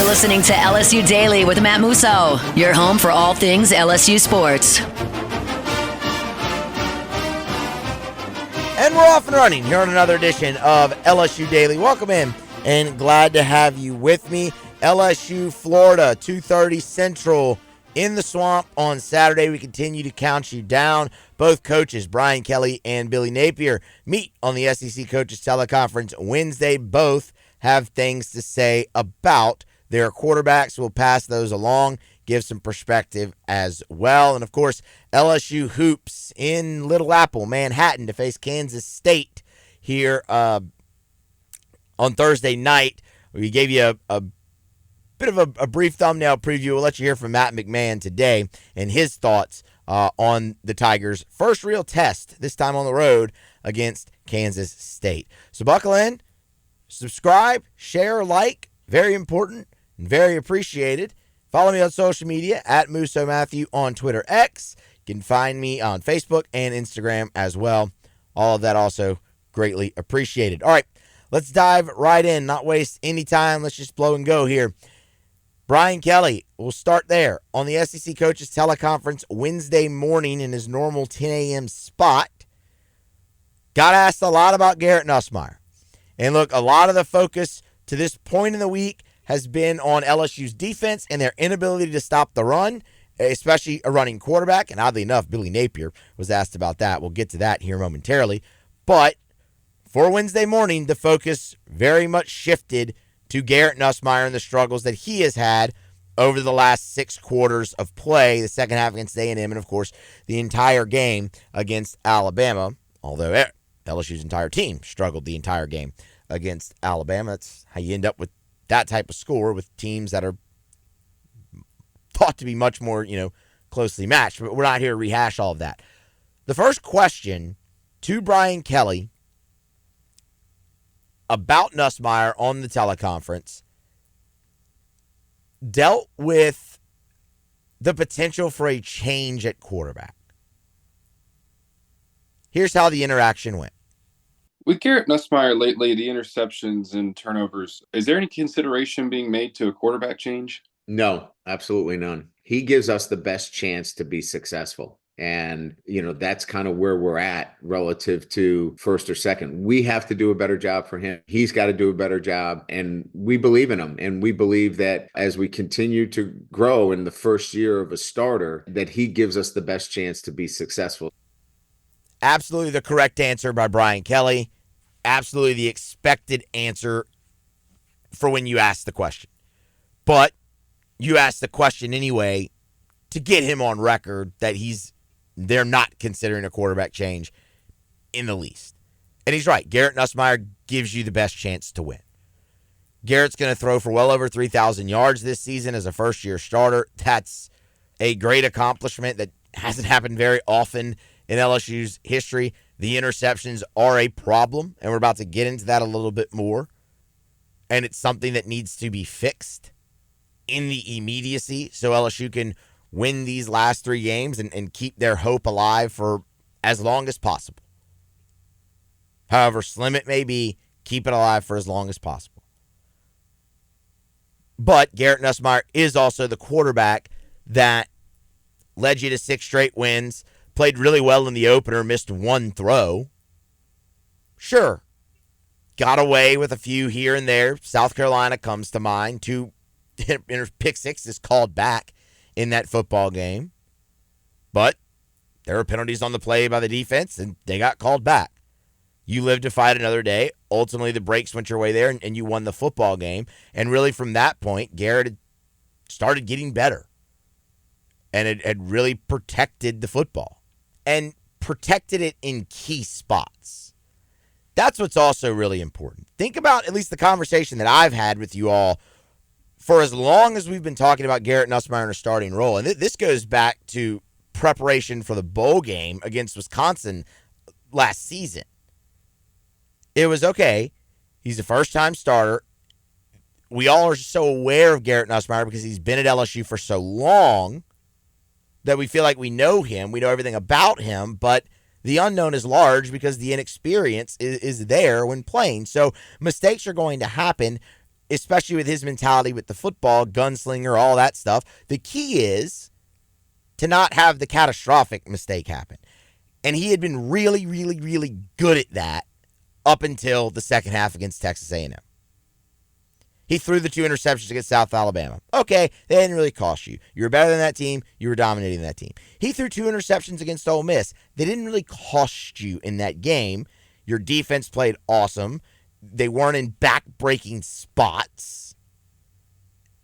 listening to LSU Daily with Matt Musso, your home for all things LSU sports. And we're off and running here on another edition of LSU Daily. Welcome in, and glad to have you with me. LSU, Florida, 2:30 Central in the Swamp on Saturday. We continue to count you down. Both coaches, Brian Kelly and Billy Napier, meet on the SEC Coaches Teleconference Wednesday. Both have things to say about their quarterbacks. We'll pass those along, give some perspective as well. And, of course, LSU hoops in Little Apple, Manhattan, to face Kansas State here on Thursday night. We gave you a bit of a brief thumbnail preview. We'll let you hear from Matt McMahon today and his thoughts on the Tigers' first real test, this time on the road against Kansas State. So buckle in, subscribe, share, like, very important and very appreciated. Follow me on social media at Musso Matthew on Twitter X. You can find me on Facebook and Instagram as well. All of that also greatly appreciated. All right, let's dive right in, not waste any time. Let's just blow and go here. Brian Kelly, we'll start there on the SEC Coaches Teleconference Wednesday morning in his normal 10 a.m. spot. Got asked a lot about Garrett Nussmeier. And look, a lot of the focus to this point in the week has been on LSU's defense and their inability to stop the run, especially a running quarterback. And oddly enough, Billy Napier was asked about that. We'll get to that here momentarily. But for Wednesday morning, the focus very much shifted to Garrett Nussmeier and the struggles that he has had over the last 6 quarters of play, the second half against A&M, and, of course, the entire game against Alabama, although LSU's entire team struggled the entire game against Alabama. That's how you end up with that type of score with teams that are thought to be much more, closely matched. But we're not here to rehash all of that. The first question to Brian Kelly about Nussmeier on the teleconference dealt with the potential for a change at quarterback. Here's how the interaction went. With Garrett Nussmeier lately, the interceptions and turnovers, is there any consideration being made to a quarterback change? No, absolutely none. He gives us the best chance to be successful. And, that's kind of where we're at relative to first or second. We have to do a better job for him. He's got to do a better job. And we believe in him. And we believe that as we continue to grow in the first year of a starter, that he gives us the best chance to be successful. Absolutely the correct answer by Brian Kelly. Absolutely the expected answer for when you ask the question. But you asked the question anyway to get him on record that they're not considering a quarterback change in the least. And he's right. Garrett Nussmeier gives you the best chance to win. Garrett's going to throw for well over 3,000 yards this season as a first-year starter. That's a great accomplishment that hasn't happened very often in LSU's history. The interceptions are a problem, and we're about to get into that a little bit more. And it's something that needs to be fixed in the immediacy so LSU can win these last 3 games and keep their hope alive for as long as possible. However slim it may be, keep it alive for as long as possible. But Garrett Nussmeier is also the quarterback that led you to 6 straight wins, played really well in the opener, missed 1 throw. Sure, got away with a few here and there. South Carolina comes to mind. 2 pick sixes called back in that football game. But there were penalties on the play by the defense, and they got called back. You lived to fight another day. Ultimately, the breaks went your way there, and you won the football game. And really, from that point, Garrett had started getting better. And it had really protected the football. And protected it in key spots. That's what's also really important. Think about at least the conversation that I've had with you all for as long as we've been talking about Garrett Nussmeier in a starting role. And this goes back to preparation for the bowl game against Wisconsin last season. It was, okay, he's a first-time starter. We all are so aware of Garrett Nussmeier because he's been at LSU for so long that we feel like we know him. We know everything about him, but the unknown is large because the inexperience is there when playing. So mistakes are going to happen. especially with his mentality with the football, gunslinger, all that stuff, the key is to not have the catastrophic mistake happen. And he had been really, really, really good at that up until the second half against Texas A&M. He threw the 2 interceptions against South Alabama. Okay, they didn't really cost you. You were better than that team. You were dominating that team. He threw 2 interceptions against Ole Miss. They didn't really cost you in that game. Your defense played awesome. They weren't in back-breaking spots.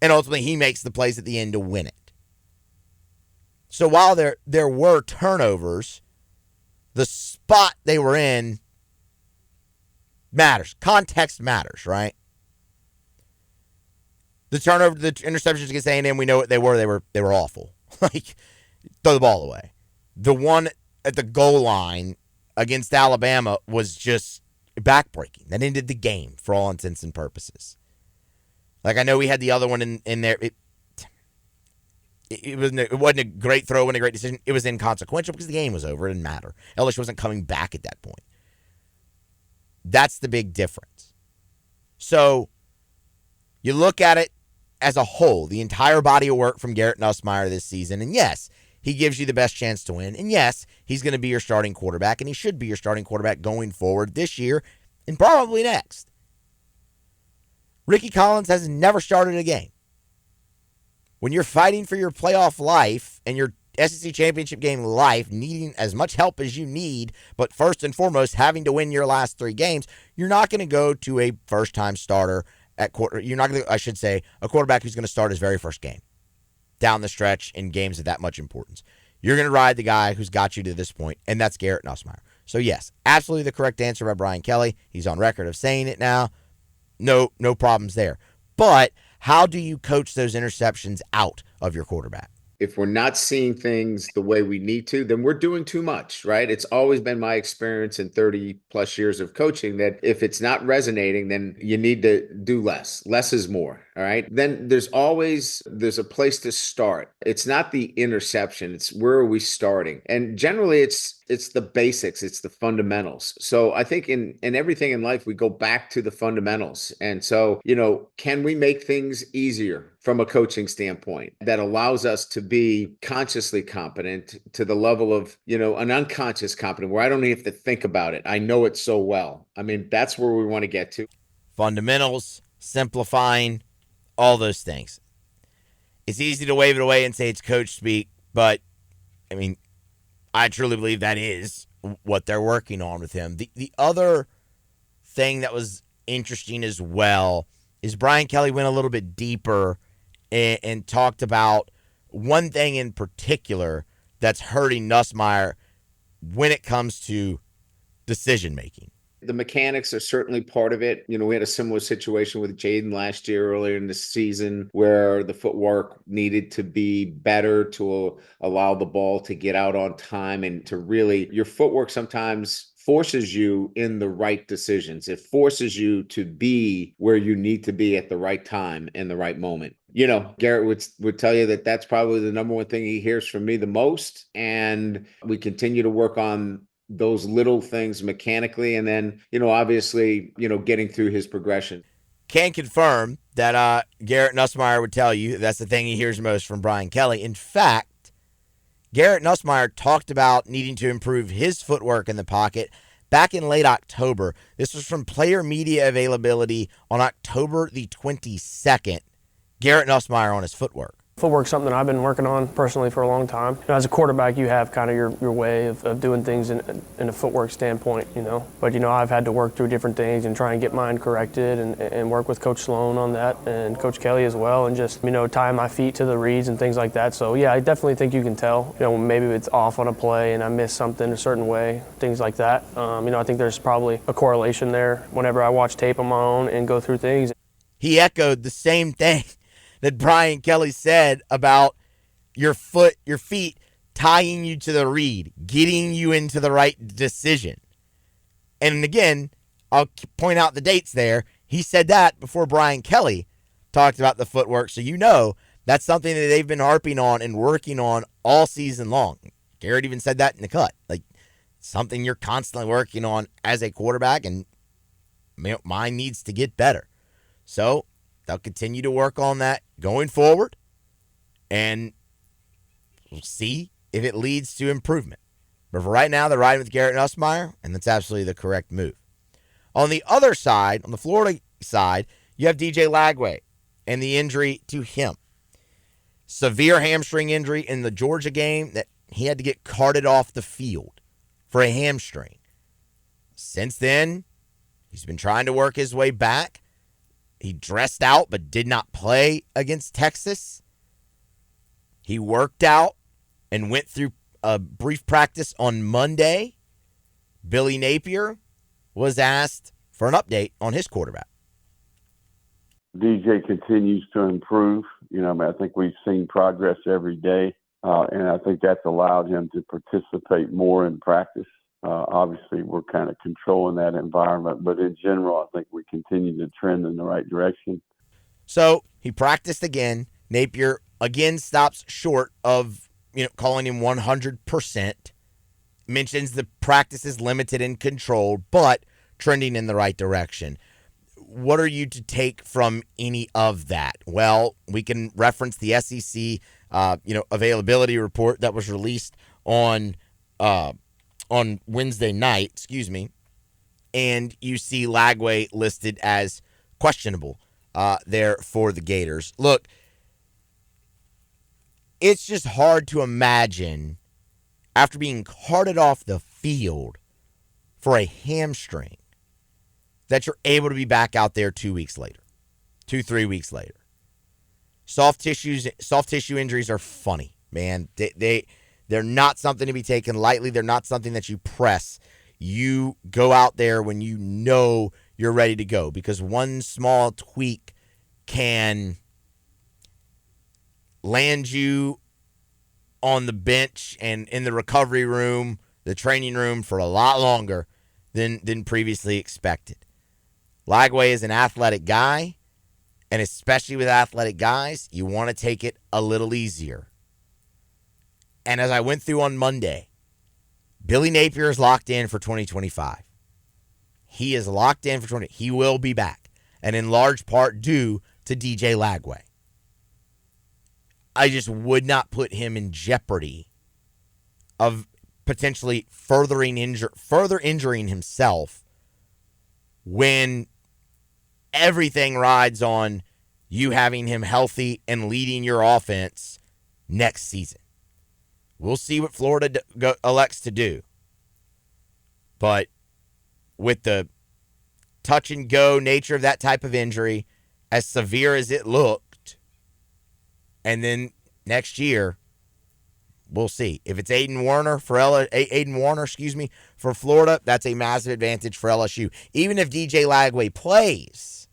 And ultimately, he makes the plays at the end to win it. So while there were turnovers, the spot they were in matters. Context matters, right? The turnover, the interceptions against A&M, we know what they were. They were awful. Like, throw the ball away. The one at the goal line against Alabama was just backbreaking. That ended the game for all intents and purposes. Like, I know we had the other one in there. It wasn't a great throw, wasn't a great decision. It was inconsequential because the game was over. It didn't matter. LSU wasn't coming back at that point. That's the big difference. So, you look at it as a whole, the entire body of work from Garrett Nussmeier this season, and yes, he gives you the best chance to win, and yes, he's going to be your starting quarterback, and he should be your starting quarterback going forward this year and probably next. Ricky Collins has never started a game. When you're fighting for your playoff life and your SEC championship game life, needing as much help as you need, but first and foremost, having to win your last 3 games, you're not going to go to a first-time starter at quarter. You're not going to, I should say, a quarterback who's going to start his very first game down the stretch in games of that much importance. You're going to ride the guy who's got you to this point, and that's Garrett Nussmeier. So, yes, absolutely the correct answer by Brian Kelly. He's on record of saying it now. No problems there. But how do you coach those interceptions out of your quarterback? If we're not seeing things the way we need to, then we're doing too much, right? It's always been my experience in 30 plus years of coaching that if it's not resonating, then you need to do less. Less is more, all right? Then there's a place to start. It's not the interception. It's where are we starting? And generally it's the basics. It's the fundamentals. So I think in everything in life, we go back to the fundamentals. And so, can we make things easier from a coaching standpoint that allows us to be consciously competent to the level of, an unconscious competent where I don't even have to think about it. I know it so well. I mean, that's where we want to get to. Fundamentals, simplifying, all those things. It's easy to wave it away and say it's coach speak, but I mean, I truly believe that is what they're working on with him. The other thing that was interesting as well is Brian Kelly went a little bit deeper and talked about one thing in particular that's hurting Nussmeier when it comes to decision-making. The mechanics are certainly part of it. We had a similar situation with Jaden last year earlier in the season where the footwork needed to be better to allow the ball to get out on time and to really, your footwork sometimes forces you in the right decisions. It forces you to be where you need to be at the right time and the right moment. Garrett would tell you that that's probably the number one thing he hears from me the most. And we continue to work on those little things mechanically. And then, obviously, getting through his progression. Can confirm that Garrett Nussmeier would tell you that's the thing he hears most from Brian Kelly. In fact, Garrett Nussmeier talked about needing to improve his footwork in the pocket back in late October. This was from player media availability on October the 22nd. Garrett Nussmeier on his footwork. Footwork's something that I've been working on personally for a long time. As a quarterback, you have kind of your way of doing things in a footwork standpoint, But, I've had to work through different things and try and get mine corrected and work with Coach Sloan on that and Coach Kelly as well and just, tie my feet to the reads and things like that. So, yeah, I definitely think you can tell. Maybe it's off on a play and I miss something a certain way, things like that. I think there's probably a correlation there whenever I watch tape on my own and go through things. He echoed the same thing that Brian Kelly said about your feet tying you to the read, getting you into the right decision. And again, I'll point out the dates there. He said that before Brian Kelly talked about the footwork. So that's something that they've been harping on and working on all season long. Garrett even said that in the cut. Like, something you're constantly working on as a quarterback, and mine needs to get better. So they'll continue to work on that going forward, and we'll see if it leads to improvement. But for right now, they're riding with Garrett Nussmeier, and that's absolutely the correct move. On the other side, on the Florida side, you have DJ Lagway and the injury to him. Severe hamstring injury in the Georgia game that he had to get carted off the field for a hamstring. Since then, he's been trying to work his way back. He dressed out but did not play against Texas. He worked out and went through a brief practice on Monday. Billy Napier was asked for an update on his quarterback. DJ continues to improve. I think we've seen progress every day, and I think that's allowed him to participate more in practice. Obviously, we're kind of controlling that environment, but in general, I think we continue to trend in the right direction. So he practiced again. Napier again stops short of calling him 100%. Mentions the practice is limited and controlled, but trending in the right direction. What are you to take from any of that? Well, we can reference the SEC, availability report that was released on Wednesday night, and you see Lagway listed as questionable there for the Gators. Look, it's just hard to imagine after being carted off the field for a hamstring that you're able to be back out there 2 weeks later, 3 weeks later. Soft tissue injuries are funny, man. They're not something to be taken lightly. They're not something that you press. You go out there when you know you're ready to go, because one small tweak can land you on the bench and in the recovery room, the training room, for a lot longer than previously expected. Lagway is an athletic guy, and especially with athletic guys, you want to take it a little easier. And as I went through on Monday, Billy Napier is locked in for 2025. He is locked in for 20. He will be back, and in large part due to DJ Lagway. I just would not put him in jeopardy of potentially further injuring himself when everything rides on you having him healthy and leading your offense next season. We'll see what Florida elects to do. But with the touch and go nature of that type of injury, as severe as it looked, and then next year, we'll see. If it's Aiden Warner for Florida, that's a massive advantage for LSU. Even if DJ Lagway plays,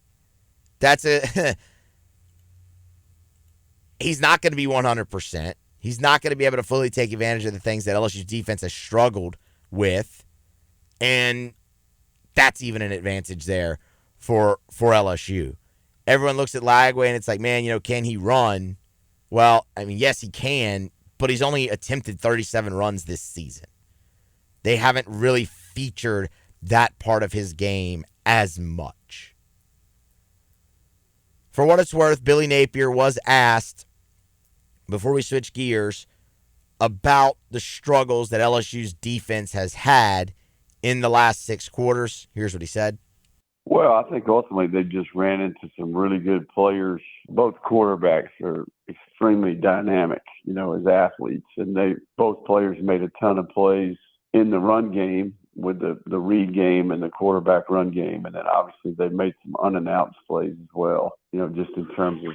he's not going to be 100%. He's not going to be able to fully take advantage of the things that LSU's defense has struggled with, and that's even an advantage there for LSU. Everyone looks at Lagway and it's like, man, can he run? Well, I mean, yes, he can, but he's only attempted 37 runs this season. They haven't really featured that part of his game as much. For what it's worth, Billy Napier was asked, before we switch gears, about the struggles that LSU's defense has had in the last 6 quarters. Here's what he said. Well, I think ultimately they just ran into some really good players. Both quarterbacks are extremely dynamic, as athletes. And both players made a ton of plays in the run game with the read game and the quarterback run game. And then obviously they made some unannounced plays as well, just in terms of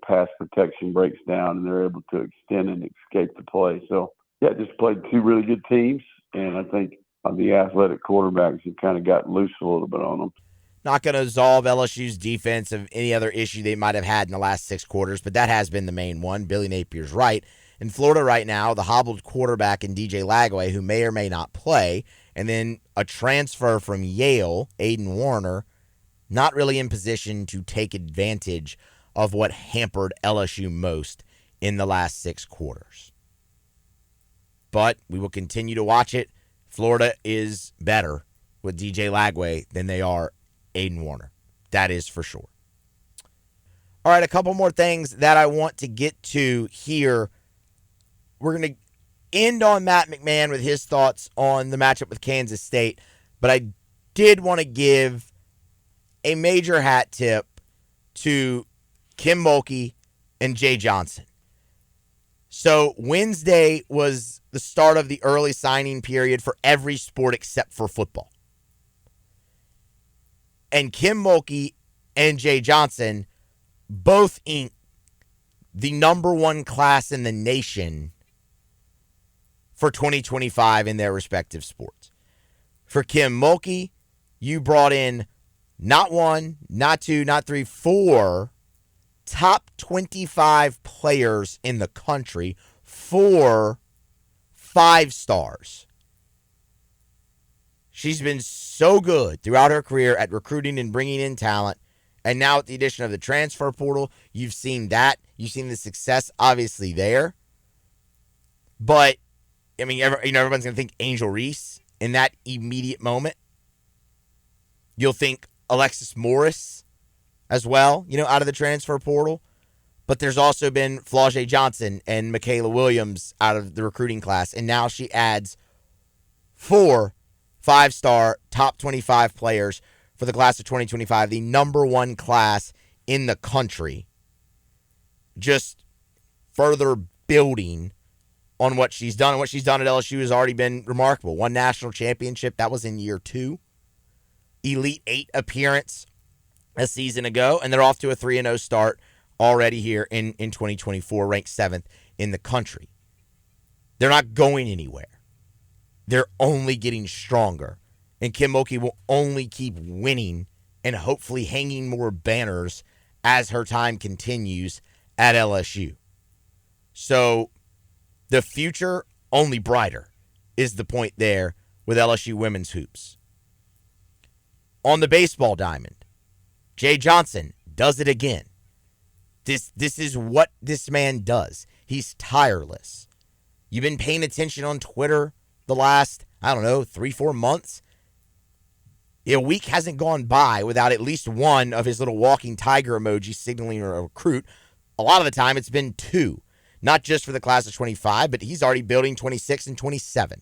pass protection breaks down and they're able to extend and escape the play. So, just played 2 really good teams. And I think the athletic quarterbacks have kind of gotten loose a little bit on them. Not going to absolve LSU's defense of any other issue they might have had in the last 6 quarters, but that has been the main one. Billy Napier's right. In Florida right now, the hobbled quarterback in DJ Lagway, who may or may not play, and then a transfer from Yale, Aiden Warner, not really in position to take advantage of what hampered LSU most in the last 6 quarters. But we will continue to watch it. Florida is better with DJ Lagway than they are Aiden Warner. That is for sure. All right, a couple more things that I want to get to here. We're going to end on Matt McMahon with his thoughts on the matchup with Kansas State, but I did want to give a major hat tip to Kim Mulkey and Jay Johnson. So Wednesday was the start of the early signing period for every sport except for football. And Kim Mulkey and Jay Johnson both inked the number one class in the nation for 2025 in their respective sports. For Kim Mulkey, you brought in not one, not two, not three, four top 25 players in the country, 4 5-stars. She's been so good throughout her career at recruiting and bringing in talent. And now with the addition of the transfer portal, you've seen that. You've seen the success, obviously, there. But, I mean, everyone's going to think Angel Reese in that immediate moment. You'll think Alexis Morris as well, out of the transfer portal. But there's also been Flau'jae Johnson and Michaela Williams out of the recruiting class. And now she adds 4 5-star top 25 players for the class of 2025, the number one class in the country. Just further building on what she's done. And what she's done at LSU has already been remarkable. 1 national championship. That was in year 2. Elite 8 appearance a season ago. And they're off to a 3-0 start already here in 2024, ranked 7th in the country. They're not going anywhere. They're only getting stronger. And Kim Mulkey will only keep winning and hopefully hanging more banners as her time continues at LSU. So the future only brighter is the point there with LSU women's hoops. On the baseball diamond, Jay Johnson does it again. This is what this man does. He's tireless. You've been paying attention on Twitter the last, 3-4 months. A week hasn't gone by without at least one of his little walking tiger emojis signaling a recruit. A lot of the time it's been 2. Not just for the class of 25, but he's already building 26 and 27.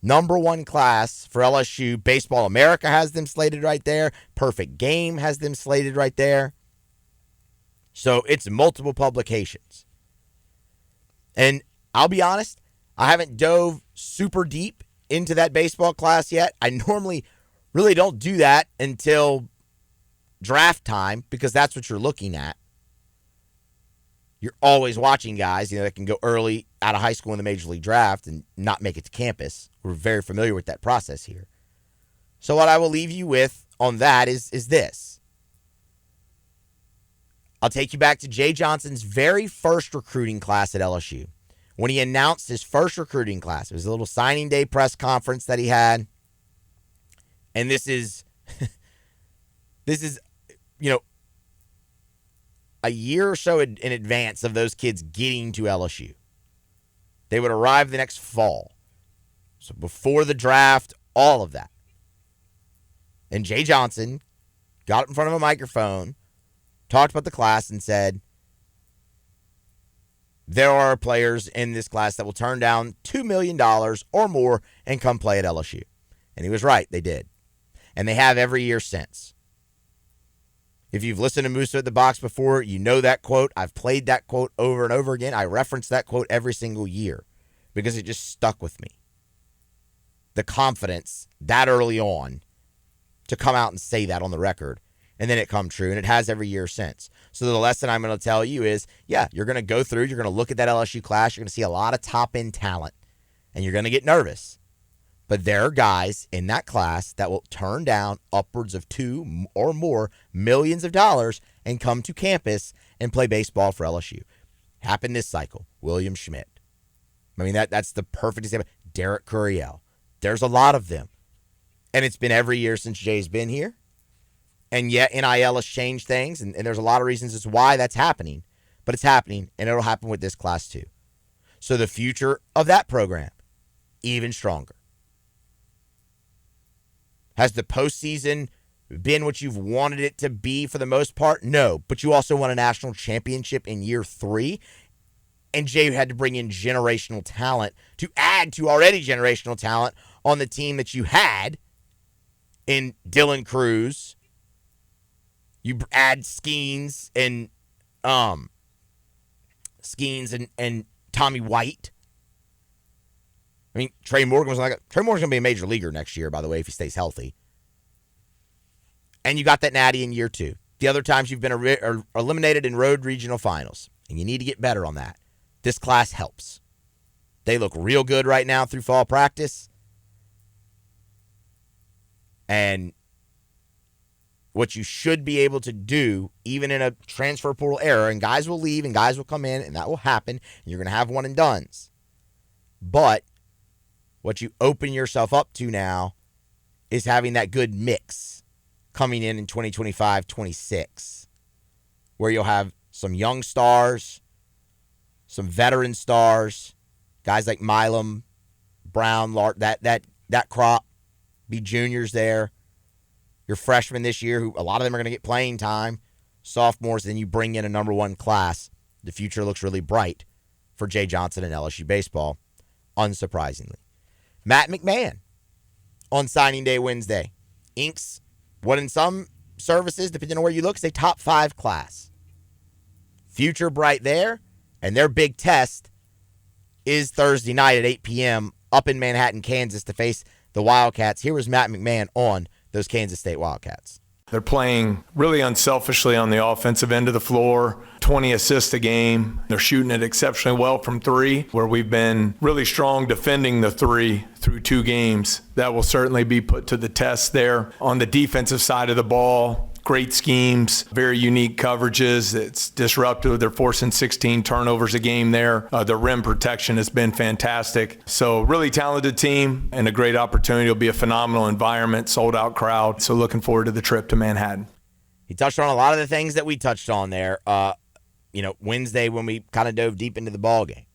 Number one class for LSU. Baseball America has them slated right there. Perfect Game has them slated right there. So it's multiple publications. And I'll be honest, I haven't dove super deep into that baseball class yet. I normally really don't do that until draft time because that's what you're looking at. You're always watching guys, that can go early out of high school in the Major League Draft and not make it to campus. We're very familiar with that process here. So what I will leave you with on that is this. I'll take you back to Jay Johnson's very first recruiting class at LSU. When he announced his first recruiting class, it was a little signing day press conference that he had. And this is, a year or so in advance of those kids getting to LSU. They would arrive the next fall. So before the draft, all of that. And Jay Johnson got up in front of a microphone, talked about the class, and said, there are players in this class that will turn down $2 million or more and come play at LSU. And he was right, they did. And they have every year since. If you've listened to Musso at the Box before, you know that quote. I've played that quote over and over again. I reference that quote every single year because it just stuck with me. The confidence that early on to come out and say that on the record, and then it come true, and it has every year since. So the lesson I'm going to tell you is, you're going to go through, you're going to look at that LSU class, you're going to see a lot of top-end talent, and you're going to get nervous. But there are guys in that class that will turn down upwards of $2 or more millions of dollars and come to campus and play baseball for LSU. Happened this cycle. William Schmidt. I mean, that's the perfect example. Derek Curiel. There's a lot of them. And it's been every year since Jay's been here. And yet NIL has changed things, and there's a lot of reasons as to why that's happening. But it's happening, and it'll happen with this class too. So the future of that program, even stronger. Has the postseason been what you've wanted it to be for the most part? No, but you also won a national championship in year 3. And Jay had to bring in generational talent to add to already generational talent on the team that you had in Dylan Cruz. You add Skeens and Tommy White. I mean, Trey Morgan's going to be a major leaguer next year, by the way, if he stays healthy. And you got that natty in year 2. The other times you've been eliminated in road regional finals, and you need to get better on that. This class helps. They look real good right now through fall practice. And what you should be able to do, even in a transfer portal era, and guys will leave and guys will come in, and that will happen, and you're going to have one and dones. But what you open yourself up to now is having that good mix coming in 2025-26, where you'll have some young stars, some veteran stars, guys like Milam, Brown, that crop, be juniors there. Your freshmen this year, who a lot of them are going to get playing time, sophomores, then you bring in a number 1 class. The future looks really bright for Jay Johnson and LSU baseball, unsurprisingly. Matt McMahon on signing day Wednesday inks what in some services, depending on where you look, is a top 5 class. Future bright there. And their big test is Thursday night at 8 p.m. up in Manhattan, Kansas, to face the Wildcats. Here was Matt McMahon on those Kansas State Wildcats. They're playing really unselfishly on the offensive end of the floor, 20 assists a game. They're shooting it exceptionally well from 3, where we've been really strong defending the 3 through 2 games. That will certainly be put to the test there. On the defensive side of the ball, great schemes, very unique coverages. It's disruptive. They're forcing 16 turnovers a game there. The rim protection has been fantastic. So really talented team and a great opportunity. It'll be a phenomenal environment, sold out crowd. So looking forward to the trip to Manhattan. He touched on a lot of the things that we touched on there, Wednesday when we kind of dove deep into the ballgame.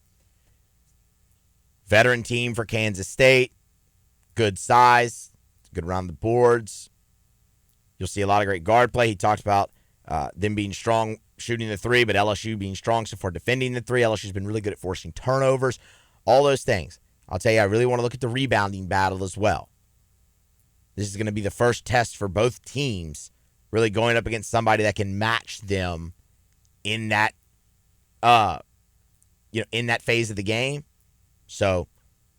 Veteran team for Kansas State, good size, good around the boards. You'll see a lot of great guard play. He talked about them being strong shooting the 3, but LSU being strong so far defending the 3. LSU's been really good at forcing turnovers, all those things. I'll tell you, I really want to look at the rebounding battle as well. This is going to be the first test for both teams, really going up against somebody that can match them in that, in that phase of the game. So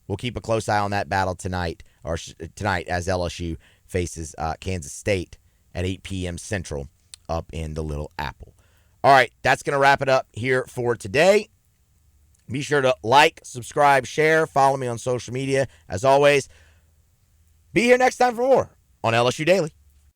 we'll keep a close eye on that battle tonight as LSU faces Kansas State at 8 p.m. Central up in the Little Apple. All right, that's going to wrap it up here for today. Be sure to like, subscribe, share, follow me on social media. As always, be here next time for more on LSU Daily.